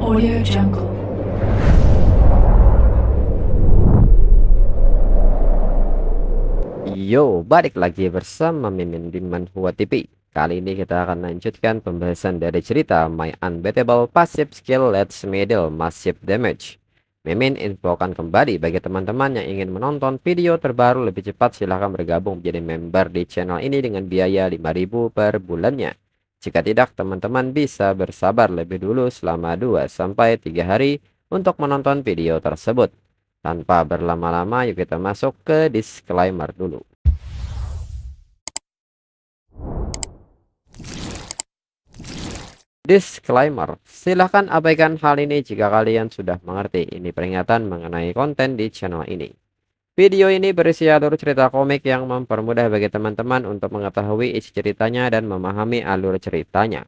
Audio Jungle. Yo, balik lagi bersama Mimin di Manhua TV. Kali ini kita akan lanjutkan pembahasan dari cerita My Unbeatable Passive Skill Let's Middle Massive Damage. Mimin infokan kembali bagi teman-teman yang ingin menonton video terbaru lebih cepat, silahkan bergabung menjadi member di channel ini dengan biaya 5.000 per bulannya. Jika tidak, teman-teman bisa bersabar lebih dulu selama 2-3 hari untuk menonton video tersebut. Tanpa berlama-lama, yuk kita masuk ke disclaimer dulu. Disclaimer, silahkan abaikan hal ini jika kalian sudah mengerti. Ini peringatan mengenai konten di channel ini. Video ini berisi alur cerita komik yang mempermudah bagi teman-teman untuk mengetahui isi ceritanya dan memahami alur ceritanya.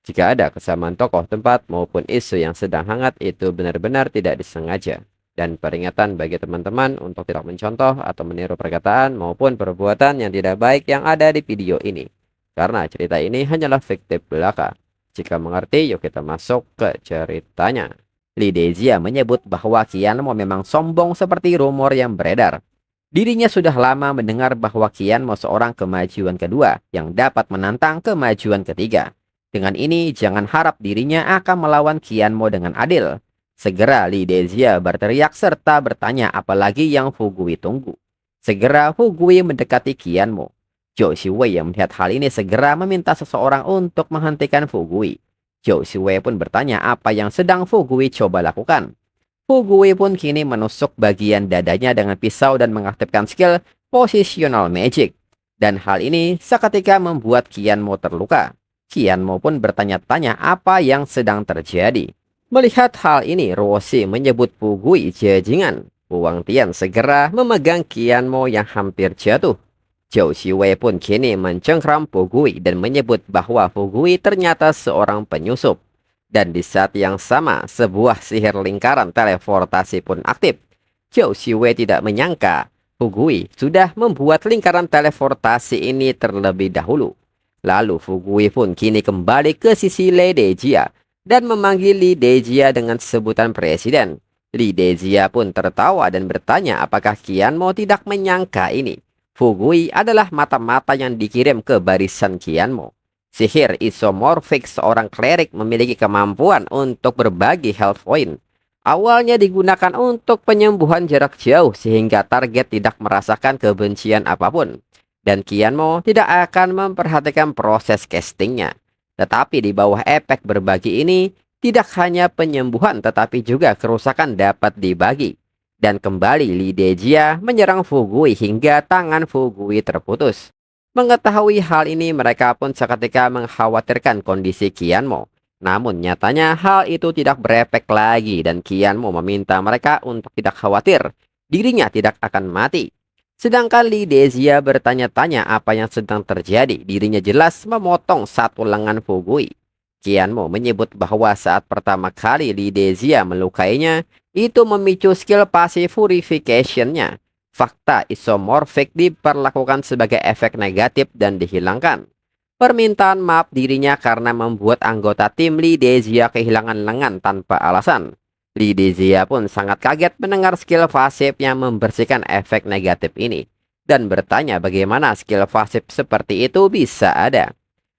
Jika ada kesamaan tokoh, tempat, maupun isu yang sedang hangat, itu benar-benar tidak disengaja. Dan peringatan bagi teman-teman untuk tidak mencontoh atau meniru perkataan maupun perbuatan yang tidak baik yang ada di video ini. Karena cerita ini hanyalah fiktif belaka. Jika mengerti, yuk kita masuk ke ceritanya. Lee Dejia menyebut bahwa Qianmo memang sombong seperti rumor yang beredar. Dirinya sudah lama mendengar bahwa Qianmo seorang kemajuan kedua yang dapat menantang kemajuan ketiga. Dengan ini, jangan harap dirinya akan melawan Qianmo dengan adil. Segera Lee Dejia berteriak serta bertanya apalagi yang Fugui tunggu. Segera Fugui mendekati Qianmo. Zhou Xiwei yang melihat hal ini segera meminta seseorang untuk menghentikan Fugui. Zhou Xiwei pun bertanya apa yang sedang Fugui coba lakukan. Fugui pun kini menusuk bagian dadanya dengan pisau dan mengaktifkan skill Positional Magic. Dan hal ini seketika membuat Qianmo terluka. Qianmo pun bertanya-tanya apa yang sedang terjadi. Melihat hal ini, Roshi menyebut Fugui jajingan. Wang Tian segera memegang Qianmo yang hampir jatuh. Zhou Xiwei pun kini mencengkram Fugui dan menyebut bahwa Fugui ternyata seorang penyusup. Dan di saat yang sama, sebuah sihir lingkaran teleportasi pun aktif. Zhou Xiwei tidak menyangka Fugui sudah membuat lingkaran teleportasi ini terlebih dahulu. Lalu Fugui pun kini kembali ke sisi Lee Dejia dan memanggil Lee Dejia dengan sebutan presiden. Lee Dejia pun tertawa dan bertanya apakah Qianmo tidak menyangka ini. Fugui adalah mata-mata yang dikirim ke barisan Qianmo. Sihir isomorfik seorang klerik memiliki kemampuan untuk berbagi health point. Awalnya digunakan untuk penyembuhan jarak jauh sehingga target tidak merasakan kebencian apapun. Dan Qianmo tidak akan memperhatikan proses castingnya. Tetapi di bawah efek berbagi ini, tidak hanya penyembuhan tetapi juga kerusakan dapat dibagi. Dan kembali Lee Dejia menyerang Fugui hingga tangan Fugui terputus. Mengetahui hal ini, mereka pun seketika mengkhawatirkan kondisi Qianmo. Namun nyatanya hal itu tidak berefek lagi dan Qianmo meminta mereka untuk tidak khawatir. Dirinya tidak akan mati. Sedangkan Lee Dejia bertanya-tanya apa yang sedang terjadi. Dirinya jelas memotong satu lengan Fugui. Qianmo menyebut bahwa saat pertama kali Lee Dejia melukainya, itu memicu skill passive purification-nya. Fakta isomorfik diperlakukan sebagai efek negatif dan dihilangkan. Permintaan maaf dirinya karena membuat anggota tim Lee Dejia kehilangan lengan tanpa alasan. Lee Dejia pun sangat kaget mendengar skill pasif yang membersihkan efek negatif ini. Dan bertanya bagaimana skill pasif seperti itu bisa ada.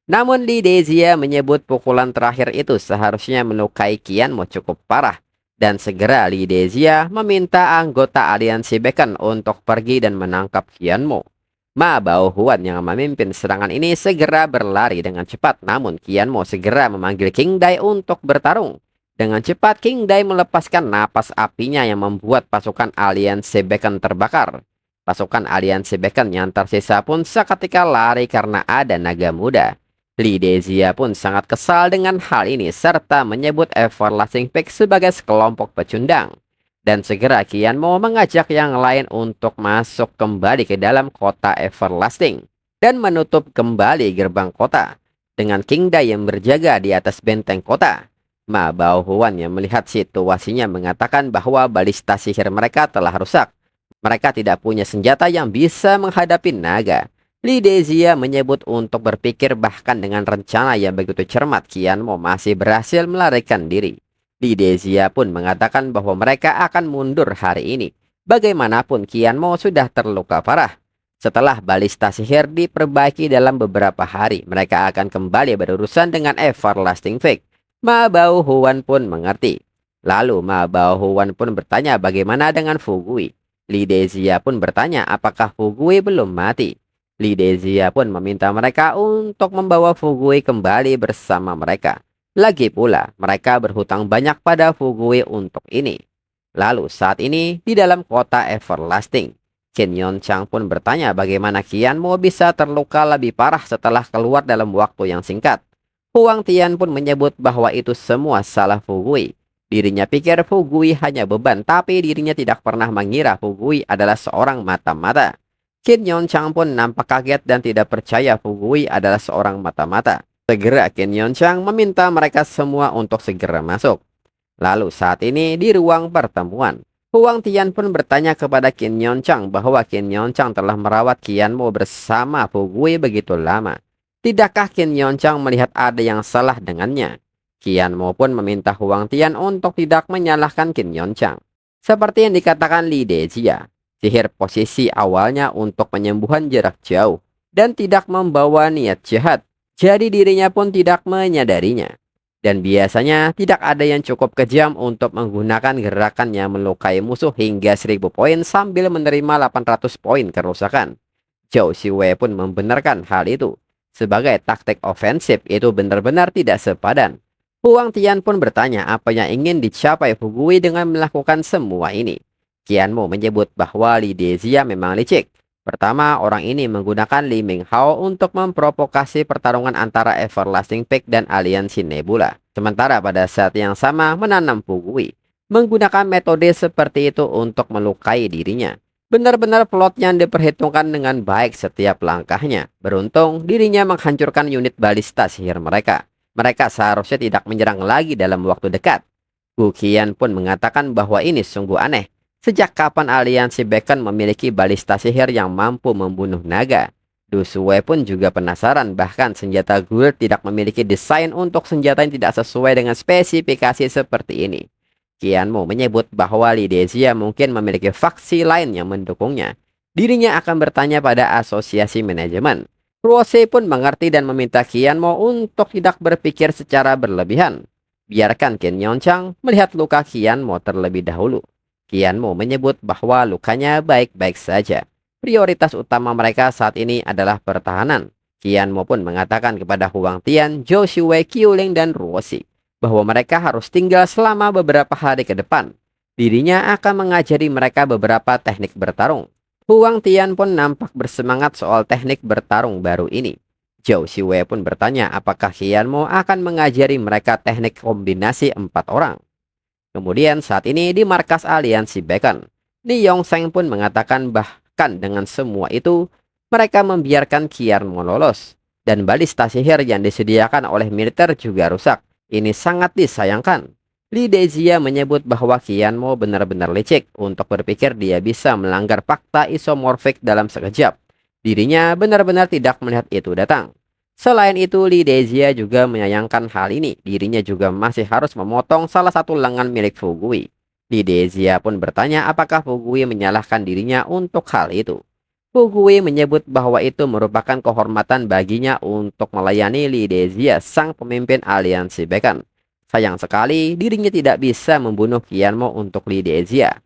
Namun Lee Dejia menyebut pukulan terakhir itu seharusnya melukai Qianmo cukup parah. Dan segera Lee Dejia meminta anggota aliansi Beacon untuk pergi dan menangkap Qianmo. Ma Baohuan yang memimpin serangan ini segera berlari dengan cepat. Namun Qianmo segera memanggil King Dai untuk bertarung. Dengan cepat King Dai melepaskan napas apinya yang membuat pasukan aliansi Beacon terbakar. Pasukan aliansi Beacon yang tersisa pun seketika lari karena ada naga muda. Lee Dejia pun sangat kesal dengan hal ini serta menyebut Everlasting Peak sebagai sekelompok pecundang. Dan segera Qianmo mengajak yang lain untuk masuk kembali ke dalam kota Everlasting dan menutup kembali gerbang kota. Dengan King Dai yang berjaga di atas benteng kota. Ma Baohuan yang melihat situasinya mengatakan bahwa balista sihir mereka telah rusak. Mereka tidak punya senjata yang bisa menghadapi naga. Lee Dejia menyebut untuk berpikir bahkan dengan rencana yang begitu cermat, Qianmo masih berhasil melarikan diri. Li Dezia pun mengatakan bahwa mereka akan mundur hari ini. Bagaimanapun Qian Mo sudah terluka parah. Setelah balista sihir diperbaiki dalam beberapa hari, mereka akan kembali berurusan dengan Everlasting Fake. Ma Bao Huan pun mengerti. Lalu Ma Bao Huan pun bertanya bagaimana dengan Fu Gui. Li Dezia pun bertanya apakah Fu Gui belum mati. Li Dezia pun meminta mereka untuk membawa Fu Gui kembali bersama mereka. Lagi pula, mereka berhutang banyak pada Fu Gui untuk ini. Lalu saat ini, di dalam kota Everlasting, Qin Yonchang pun bertanya bagaimana Qian Mo bisa terluka lebih parah setelah keluar dalam waktu yang singkat. Huang Tian pun menyebut bahwa itu semua salah Fu Gui. Dirinya pikir Fu Gui hanya beban, tapi dirinya tidak pernah mengira Fu Gui adalah seorang mata-mata. Qin Yonchang pun nampak kaget dan tidak percaya Fu Gui adalah seorang mata-mata. Segera Qin Yonchang meminta mereka semua untuk segera masuk. Lalu saat ini di ruang pertemuan, Huang Tian pun bertanya kepada Qin Yonchang bahwa Qin Yonchang telah merawat Qian Mo bersama Fu Gui begitu lama. Tidakkah Qin Yonchang melihat ada yang salah dengannya? Qian Mo pun meminta Huang Tian untuk tidak menyalahkan Qin Yonchang. Seperti yang dikatakan Li Dezia, sihir posisi awalnya untuk penyembuhan jarak jauh dan tidak membawa niat jahat. Jadi dirinya pun tidak menyadarinya. Dan biasanya tidak ada yang cukup kejam untuk menggunakan gerakan yang melukai musuh hingga 1000 poin sambil menerima 800 poin kerusakan. Zhou Xiwei pun membenarkan hal itu. Sebagai taktik ofensif itu benar-benar tidak sepadan. Huang Tian pun bertanya apa yang ingin dicapai Fu Gui dengan melakukan semua ini. Qian Mo menyebut bahwa Li Dezia memang licik. Pertama, orang ini menggunakan Li Minghao untuk memprovokasi pertarungan antara Everlasting Peak dan Aliansi Nebula. Sementara pada saat yang sama menanam Fu Gui, menggunakan metode seperti itu untuk melukai dirinya. Benar-benar plot yang diperhitungkan dengan baik setiap langkahnya. Beruntung, dirinya menghancurkan unit balista sihir mereka. Mereka seharusnya tidak menyerang lagi dalam waktu dekat. Gu Qian pun mengatakan bahwa ini sungguh aneh. Sejak kapan aliansi Beacon memiliki balista sihir yang mampu membunuh naga? Du Shuai pun juga penasaran, bahkan senjata Guild tidak memiliki desain untuk senjata yang tidak sesuai dengan spesifikasi seperti ini. Qian Mo menyebut bahwa Li Dezia mungkin memiliki faksi lain yang mendukungnya. Dirinya akan bertanya pada asosiasi manajemen. Ruose pun mengerti dan meminta Qian Mo untuk tidak berpikir secara berlebihan. Biarkan Qin Yonchang melihat luka Qian Mo terlebih dahulu. Qian Mo menyebut bahwa lukanya baik-baik saja. Prioritas utama mereka saat ini adalah pertahanan. Qian Mo pun mengatakan kepada Huang Tian, Zhou Xiwei, Qiuling, dan Ruoxi bahwa mereka harus tinggal selama beberapa hari ke depan. Dirinya akan mengajari mereka beberapa teknik bertarung. Huang Tian pun nampak bersemangat soal teknik bertarung baru ini. Zhou Xiwei pun bertanya apakah Qian Mo akan mengajari mereka teknik kombinasi 4 orang. Kemudian saat ini di markas aliansi Beacon, Li Yongsheng pun mengatakan bahkan dengan semua itu, mereka membiarkan Qian Mo lolos. Dan balista sihir yang disediakan oleh militer juga rusak. Ini sangat disayangkan. Li Dezia menyebut bahwa Qian Mo benar-benar licik untuk berpikir dia bisa melanggar fakta isomorfik dalam sekejap. Dirinya benar-benar tidak melihat itu datang. Selain itu, Li Dezia juga menyayangkan hal ini. Dirinya juga masih harus memotong salah satu lengan milik Fu Gui. Li Dezia pun bertanya apakah Fu Gui menyalahkan dirinya untuk hal itu. Fu Gui menyebut bahwa itu merupakan kehormatan baginya untuk melayani Li Dezia, sang pemimpin aliansi Beacon. Sayang sekali, dirinya tidak bisa membunuh Qian Mo untuk Li Dezia.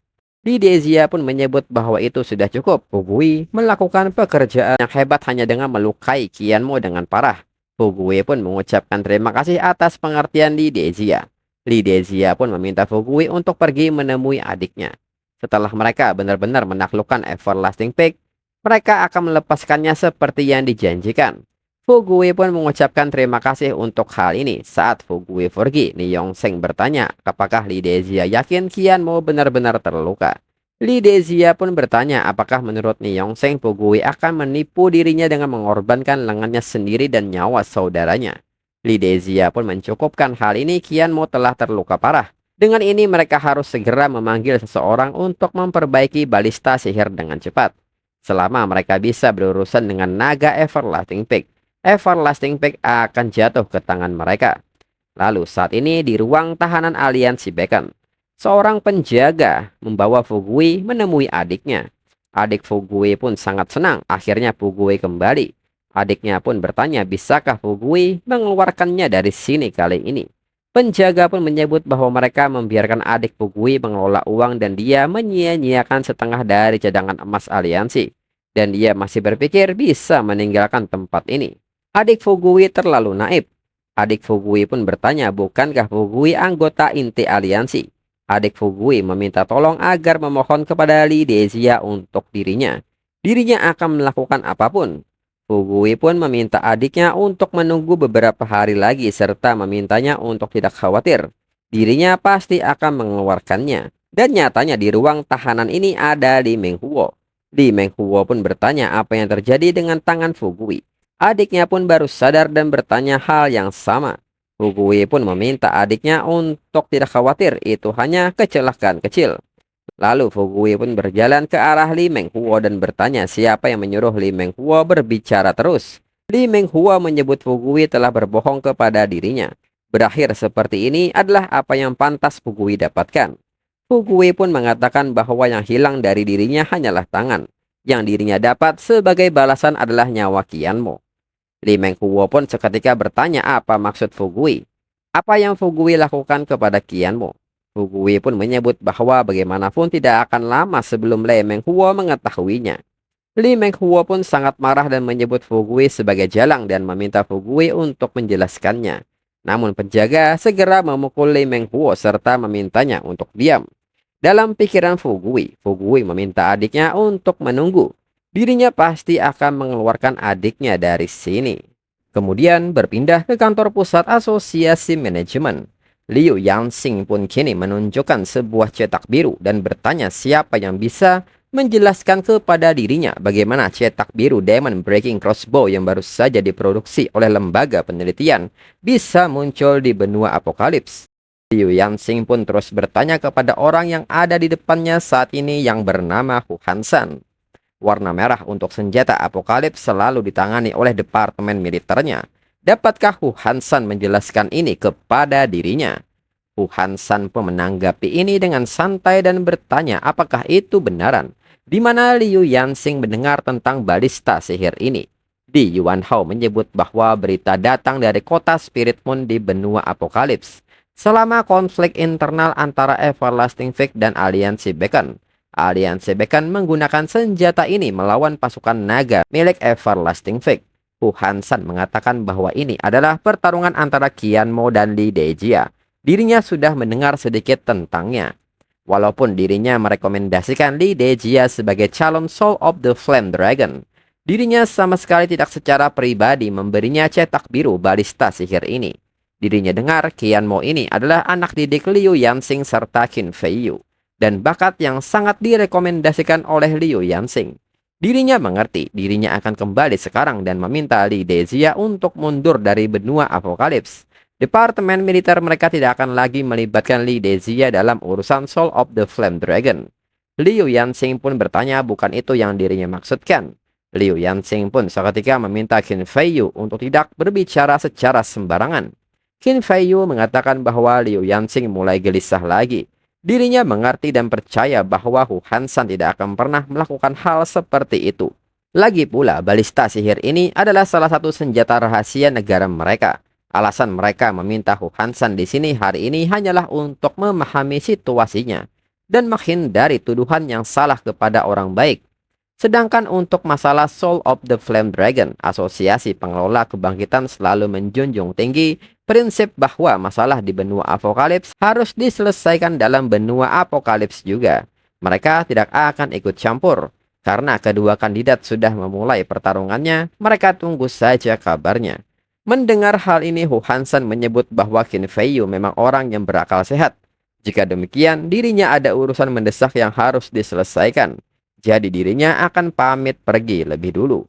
Li Dezia pun menyebut bahwa itu sudah cukup. Fu Gui melakukan pekerjaan yang hebat hanya dengan melukai Qian Mo dengan parah. Fu Gui pun mengucapkan terima kasih atas pengertian Li Dezia. Li Dezia pun meminta Fu Gui untuk pergi menemui adiknya. Setelah mereka benar-benar menaklukkan Everlasting Peak, mereka akan melepaskannya seperti yang dijanjikan. Fu Gui pun mengucapkan terima kasih untuk hal ini. Saat Fu Gui pergi, Li Yongsheng bertanya apakah Li Dezia yakin Qian Mo benar-benar terluka. Li Dezia pun bertanya apakah menurut Li Yongsheng Fu Gui akan menipu dirinya dengan mengorbankan lengannya sendiri dan nyawa saudaranya. Li Dezia pun mencukupkan hal ini. Qian Mo telah terluka parah. Dengan ini mereka harus segera memanggil seseorang untuk memperbaiki balista sihir dengan cepat. Selama mereka bisa berurusan dengan naga Everlasting Peak, Everlasting Peak akan jatuh ke tangan mereka. Lalu saat ini di ruang tahanan aliansi Beacon, seorang penjaga membawa Fugui menemui adiknya. Adik Fugui pun sangat senang akhirnya Fugui kembali. Adiknya pun bertanya bisakah Fugui mengeluarkannya dari sini kali ini. Penjaga pun menyebut bahwa mereka membiarkan adik Fugui mengelola uang dan dia menyia-nyiakan setengah dari cadangan emas aliansi. Dan dia masih berpikir bisa meninggalkan tempat ini. Adik Fugui terlalu naif. Adik Fugui pun bertanya, bukankah Fugui anggota inti aliansi? Adik Fugui meminta tolong agar memohon kepada Lee Dezia untuk dirinya. Dirinya akan melakukan apapun. Fugui pun meminta adiknya untuk menunggu beberapa hari lagi serta memintanya untuk tidak khawatir. Dirinya pasti akan mengeluarkannya. Dan nyatanya di ruang tahanan ini ada Lee Menghuo. Lee Menghuo pun bertanya apa yang terjadi dengan tangan Fugui. Adiknya pun baru sadar dan bertanya hal yang sama. Fugui pun meminta adiknya untuk tidak khawatir, itu hanya kecelakaan kecil. Lalu Fugui pun berjalan ke arah Li Menghuo dan bertanya siapa yang menyuruh Li Menghuo berbicara terus. Li Menghuo menyebut Fugui telah berbohong kepada dirinya. Berakhir seperti ini adalah apa yang pantas Fugui dapatkan. Fugui pun mengatakan bahwa yang hilang dari dirinya hanyalah tangan. Yang dirinya dapat sebagai balasan adalah nyawa Qianmo. Li Menghuo pun seketika bertanya apa maksud Fugui. Apa yang Fugui lakukan kepada Qianmo. Fugui pun menyebut bahwa bagaimanapun tidak akan lama sebelum Li Menghuo mengetahuinya. Li Menghuo pun sangat marah dan menyebut Fugui sebagai jalang dan meminta Fugui untuk menjelaskannya. Namun penjaga segera memukul Li Menghuo serta memintanya untuk diam. Dalam pikiran Fugui, Fugui meminta adiknya untuk menunggu. Dirinya pasti akan mengeluarkan adiknya dari sini. Kemudian berpindah ke kantor pusat asosiasi manajemen. Liu Yanxing pun kini menunjukkan sebuah cetak biru dan bertanya siapa yang bisa menjelaskan kepada dirinya bagaimana cetak biru Diamond Breaking Crossbow yang baru saja diproduksi oleh lembaga penelitian bisa muncul di benua apokalips. Liu Yanxing pun terus bertanya kepada orang yang ada di depannya saat ini yang bernama Hu Hansan. Warna merah untuk senjata apokalips selalu ditangani oleh departemen militernya. Dapatkah Hu Hansan menjelaskan ini kepada dirinya? Hu Hansan pun menanggapi ini dengan santai dan bertanya apakah itu benaran. Di mana Liu Yanxing mendengar tentang balista sihir ini. Di Yuan Hao menyebut bahwa berita datang dari kota Spirit Moon di benua apokalips. Selama konflik internal antara Everlasting Fig dan Aliansi Beacon. Aliansi Beacon menggunakan senjata ini melawan pasukan naga milik Everlasting Fig. Hu Hansan mengatakan bahwa ini adalah pertarungan antara Qianmo dan Li Dejia. Dirinya sudah mendengar sedikit tentangnya. Walaupun dirinya merekomendasikan Li Dejia sebagai calon Soul of the Flame Dragon, dirinya sama sekali tidak secara pribadi memberinya cetak biru balista sihir ini. Dirinya dengar Qianmo ini adalah anak didik Liu Yanxing serta Qin Feiyu. Dan bakat yang sangat direkomendasikan oleh Liu Yanxing. Dirinya mengerti dirinya akan kembali sekarang dan meminta Li Dezia untuk mundur dari benua apokalips. Departemen militer mereka tidak akan lagi melibatkan Li Dezia dalam urusan Soul of the Flame Dragon. Liu Yanxing pun bertanya bukan itu yang dirinya maksudkan. Liu Yanxing pun seketika meminta Qin Feiyu untuk tidak berbicara secara sembarangan. Qin Feiyu mengatakan bahwa Liu Yanxing mulai gelisah lagi. Dirinya mengerti dan percaya bahwa Hu Hansan tidak akan pernah melakukan hal seperti itu. Lagi pula, balista sihir ini adalah salah satu senjata rahasia negara mereka. Alasan mereka meminta Hu Hansan di sini hari ini hanyalah untuk memahami situasinya dan menghindari tuduhan yang salah kepada orang baik. Sedangkan untuk masalah Soul of the Flame Dragon, asosiasi pengelola kebangkitan selalu menjunjung tinggi prinsip bahwa masalah di benua apokalips harus diselesaikan dalam benua apokalips juga. Mereka tidak akan ikut campur. Karena kedua kandidat sudah memulai pertarungannya, mereka tunggu saja kabarnya. Mendengar hal ini, Hu Hansan menyebut bahwa Qin Feiyu memang orang yang berakal sehat. Jika demikian, dirinya ada urusan mendesak yang harus diselesaikan. Jadi dirinya akan pamit pergi lebih dulu.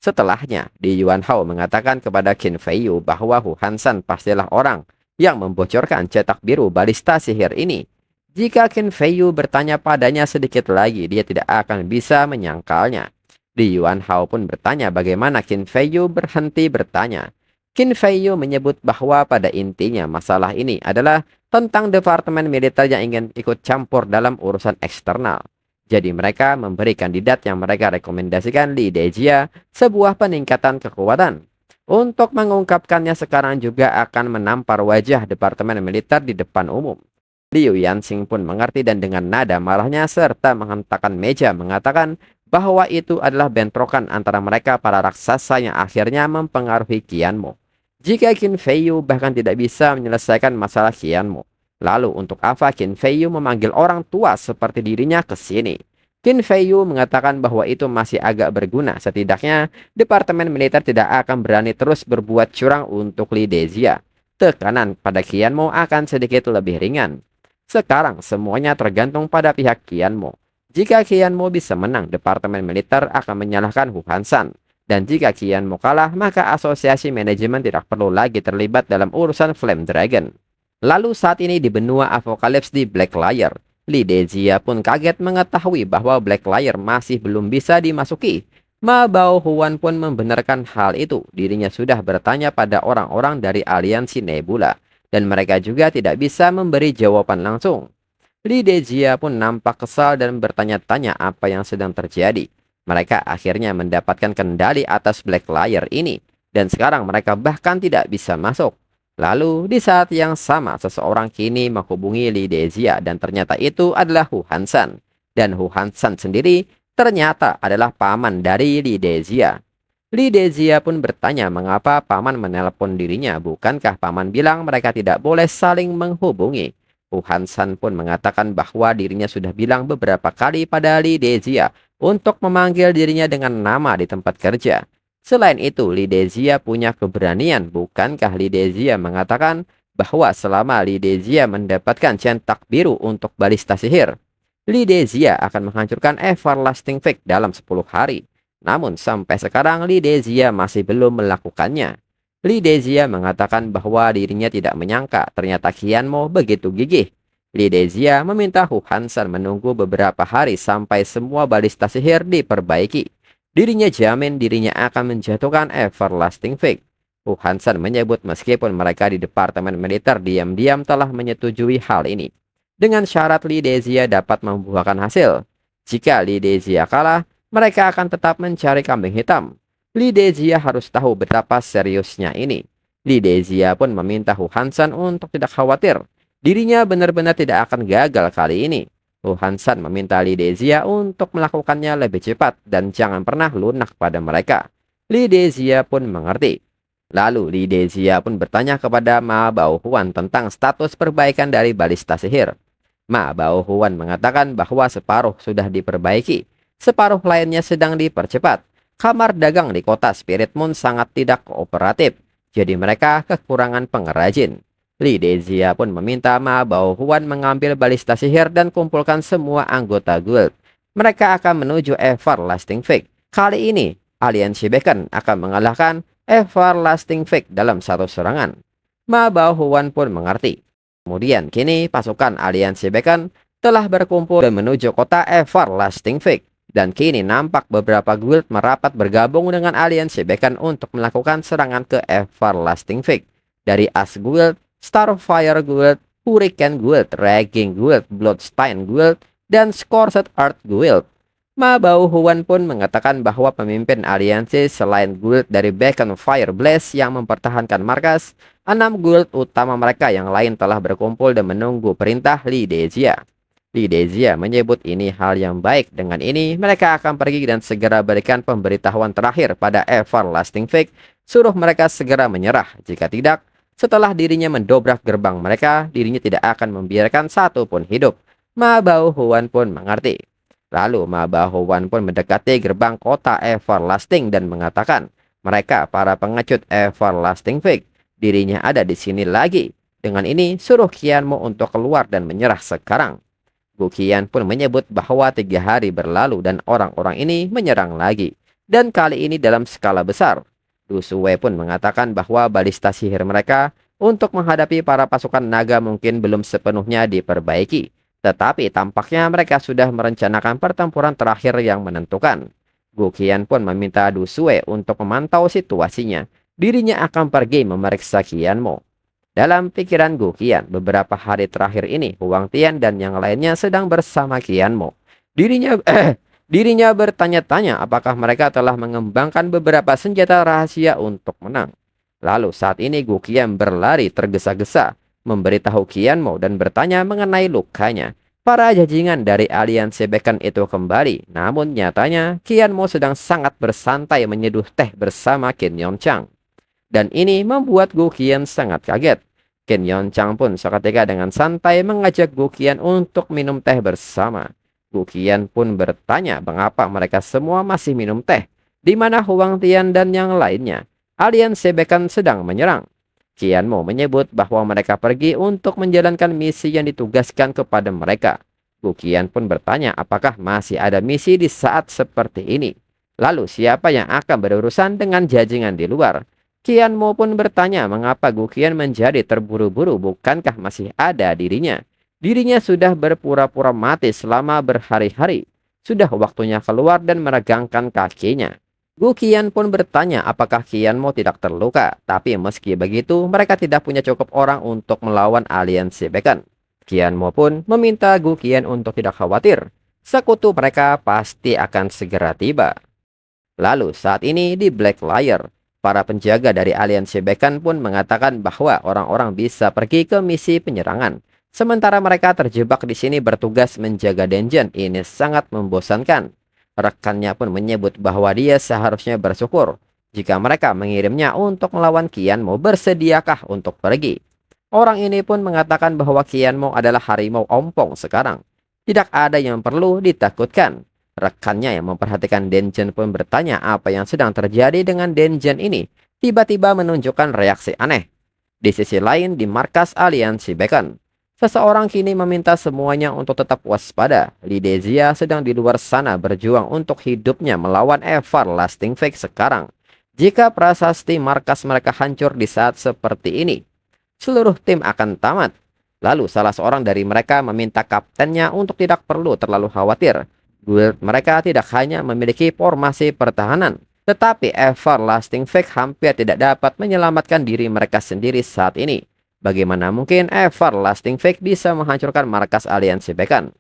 Setelahnya, Di Yuan Hao mengatakan kepada Qin Feiyu bahwa Hu Hansan pastilah orang yang membocorkan cetak biru balista sihir ini. Jika Qin Feiyu bertanya padanya sedikit lagi, dia tidak akan bisa menyangkalnya. Di Yuan Hao pun bertanya bagaimana Qin Feiyu berhenti bertanya. Qin Feiyu menyebut bahwa pada intinya masalah ini adalah tentang departemen militer yang ingin ikut campur dalam urusan eksternal. Jadi mereka memberi kandidat yang mereka rekomendasikan Li Dejia sebuah peningkatan kekuatan. Untuk mengungkapkannya sekarang juga akan menampar wajah departemen militer di depan umum. Liu Yanxing pun mengerti dan dengan nada marahnya serta menghentakkan meja mengatakan bahwa itu adalah bentrokan antara mereka para raksasa yang akhirnya mempengaruhi Qianmo. Jika Qin Feiyu bahkan tidak bisa menyelesaikan masalah Qianmo, lalu untuk apa Qin Feiyu memanggil orang tua seperti dirinya ke sini? Qin Feiyu mengatakan bahwa itu masih agak berguna, setidaknya departemen militer tidak akan berani terus berbuat curang untuk Li Dejia. Tekanan pada Qianmo akan sedikit lebih ringan. Sekarang semuanya tergantung pada pihak Qianmo. Jika Qianmo bisa menang, departemen militer akan menyalahkan Hu Hansan. Dan jika Qianmo kalah, maka asosiasi manajemen tidak perlu lagi terlibat dalam urusan Flame Dragon. Lalu saat ini di benua Apokalips di Black Layer, Li Dejia pun kaget mengetahui bahwa Black Layer masih belum bisa dimasuki. Ma Baohuan pun membenarkan hal itu. Dirinya sudah bertanya pada orang-orang dari aliansi Nebula, dan mereka juga tidak bisa memberi jawaban langsung. Li Dejia pun nampak kesal dan bertanya-tanya apa yang sedang terjadi. Mereka akhirnya mendapatkan kendali atas Black Layer ini, dan sekarang mereka bahkan tidak bisa masuk. Lalu di saat yang sama seseorang kini menghubungi Li Dejia dan ternyata itu adalah Hu Hansan. Dan Hu Hansan sendiri ternyata adalah paman dari Li Dejia. Li Dejia pun bertanya mengapa paman menelpon dirinya, bukankah paman bilang mereka tidak boleh saling menghubungi. Hu Hansan pun mengatakan bahwa dirinya sudah bilang beberapa kali pada Li Dejia untuk memanggil dirinya dengan nama di tempat kerja. Selain itu, Li Dejia punya keberanian. Bukankah Li Dejia mengatakan bahwa selama Li Dejia mendapatkan centak biru untuk balista sihir, Li Dejia akan menghancurkan Everlasting Fake dalam 10 hari. Namun sampai sekarang Li Dejia masih belum melakukannya. Li Dejia mengatakan bahwa dirinya tidak menyangka ternyata Qianmo begitu gigih. Li Dejia meminta Hu Hansan menunggu beberapa hari sampai semua balista sihir diperbaiki. Dirinya jamin dirinya akan menjatuhkan Everlasting Fake. Hu Hansan menyebut meskipun mereka di departemen militer diam-diam telah menyetujui hal ini, dengan syarat Li Dejia dapat membuahkan hasil. Jika Li Dejia kalah, mereka akan tetap mencari kambing hitam. Li Dejia harus tahu betapa seriusnya ini. Li Dejia pun meminta Hu Hansan untuk tidak khawatir. Dirinya benar-benar tidak akan gagal kali ini. Hu Hansan meminta Li Dejia untuk melakukannya lebih cepat dan jangan pernah lunak pada mereka. Li Dejia pun mengerti. Lalu Li Dejia pun bertanya kepada Ma Baohuan tentang status perbaikan dari balista sihir. Ma Baohuan mengatakan bahwa separuh sudah diperbaiki, separuh lainnya sedang dipercepat. Kamar dagang di kota Spirit Moon sangat tidak kooperatif, jadi mereka kekurangan pengrajin. Li Dejia pun meminta Ma Baohuan mengambil balista sihir dan kumpulkan semua anggota guild. Mereka akan menuju Everlasting Fake. Kali ini, aliansi Beacon akan mengalahkan Everlasting Fake dalam satu serangan. Ma Baohuan pun mengerti. Kemudian kini pasukan aliansi Beacon telah berkumpul dan menuju kota Everlasting Fake. Dan kini nampak beberapa guild merapat bergabung dengan aliansi Beacon untuk melakukan serangan ke Everlasting Fake. Dari As Guild, Starfire Guild, Hurricane Guild, Raging Guild, Bloodstein Guild, dan Scourged Earth Guild. Ma Baohuan pun mengatakan bahwa pemimpin aliansi selain guild dari Beacon Fire Blaze yang mempertahankan markas, 6 guild utama mereka yang lain telah berkumpul dan menunggu perintah Li Dejia. Li Dejia menyebut ini hal yang baik. Dengan ini, mereka akan pergi dan segera berikan pemberitahuan terakhir pada Everlasting Fake, suruh mereka segera menyerah. Jika tidak, setelah dirinya mendobrak gerbang mereka, dirinya tidak akan membiarkan satupun hidup. Ma Baohuan pun mengerti. Lalu Ma Baohuan pun mendekati gerbang kota Everlasting dan mengatakan, mereka para pengecut Everlasting Fake, dirinya ada di sini lagi. Dengan ini, suruh Qianmo untuk keluar dan menyerah sekarang. Bu Qian pun menyebut bahwa 3 hari berlalu dan orang-orang ini menyerang lagi. Dan kali ini dalam skala besar. Du Shuwei pun mengatakan bahwa balista sihir mereka untuk menghadapi para pasukan naga mungkin belum sepenuhnya diperbaiki. Tetapi tampaknya mereka sudah merencanakan pertempuran terakhir yang menentukan. Bu Qian pun meminta Du Shuwei untuk memantau situasinya. dirinya akan pergi memeriksa Qian Mo. Dalam pikiran Gu Qian, beberapa hari terakhir ini, Huang Tian dan yang lainnya sedang bersama Qian Mo. Dirinya dirinya bertanya-tanya apakah mereka telah mengembangkan beberapa senjata rahasia untuk menang. Lalu saat ini Gu Qian berlari tergesa-gesa, memberitahu Qian Mo dan bertanya mengenai lukanya. Para jajingan dari aliansi Beacon itu kembali, namun nyatanya Qian Mo sedang sangat bersantai menyeduh teh bersama Qin Yon Chang. Dan ini membuat Gu Qian sangat kaget. Qin Yon Chang pun seketika dengan santai mengajak Gu Qian untuk minum teh bersama. Gu Qian pun bertanya mengapa mereka semua masih minum teh, di mana Huang Tian dan yang lainnya. Aliansi Beacon sedang menyerang. Qian Mo menyebut bahwa mereka pergi untuk menjalankan misi yang ditugaskan kepada mereka. Gu Qian pun bertanya apakah masih ada misi di saat seperti ini. Lalu siapa yang akan berurusan dengan jajingan di luar? Qian Mo pun bertanya mengapa Gu Qian menjadi terburu-buru, bukankah masih ada dirinya? Dirinya sudah berpura-pura mati selama berhari-hari. Sudah waktunya keluar dan meregangkan kakinya. Gu Qian pun bertanya apakah Qian Mo tidak terluka. Tapi meski begitu, mereka tidak punya cukup orang untuk melawan aliansi Beacon. Qian Mo pun meminta Gu Qian untuk tidak khawatir. Sekutu mereka pasti akan segera tiba. Lalu saat ini di Black Layer, para penjaga dari aliansi Beacon pun mengatakan bahwa orang-orang bisa pergi ke misi penyerangan. Sementara mereka terjebak di sini bertugas menjaga dungeon. Ini sangat membosankan. Rekannya pun menyebut bahwa dia seharusnya bersyukur jika mereka mengirimnya untuk melawan Qian Mo. Bersediakah untuk pergi? Orang ini pun mengatakan bahwa Qian Mo adalah harimau ompong sekarang. Tidak ada yang perlu ditakutkan. Rekannya yang memperhatikan dungeon pun bertanya apa yang sedang terjadi dengan dungeon ini. Tiba-tiba menunjukkan reaksi aneh. Di sisi lain, di markas aliansi Beacon, seseorang kini meminta semuanya untuk tetap waspada. Li Dezia sedang di luar sana berjuang untuk hidupnya melawan Everlasting Fake sekarang. Jika prasasti markas mereka hancur di saat seperti ini, seluruh tim akan tamat. Lalu salah seorang dari mereka meminta kaptennya untuk tidak perlu terlalu khawatir. Guild mereka tidak hanya memiliki formasi pertahanan, tetapi Everlasting Fake hampir tidak dapat menyelamatkan diri mereka sendiri saat ini. Bagaimana mungkin Everlasting Fake bisa menghancurkan markas aliansi Beacon?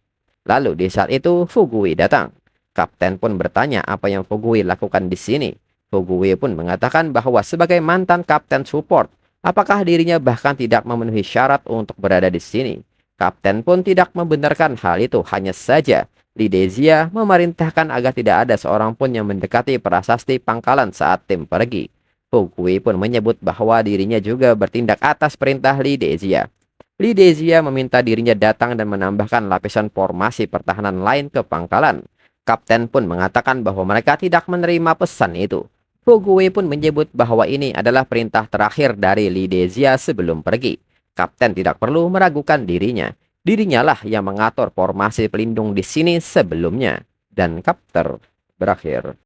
Lalu di saat itu Fugui datang. Kapten pun bertanya apa yang Fugui lakukan di sini. Fugui pun mengatakan bahwa sebagai mantan kapten support, apakah dirinya bahkan tidak memenuhi syarat untuk berada di sini. Kapten pun tidak membenarkan hal itu, hanya saja Li Dezia memerintahkan agar tidak ada seorang pun yang mendekati prasasti pangkalan saat tim pergi. Fugui pun menyebut bahwa dirinya juga bertindak atas perintah Li Dezia. Li Dezia meminta dirinya datang dan menambahkan lapisan formasi pertahanan lain ke pangkalan. Kapten pun mengatakan bahwa mereka tidak menerima pesan itu. Fugui pun menyebut bahwa ini adalah perintah terakhir dari Li Dezia sebelum pergi. Kapten tidak perlu meragukan dirinya. Dirinya lah yang mengatur formasi pelindung di sini sebelumnya. Dan chapter berakhir.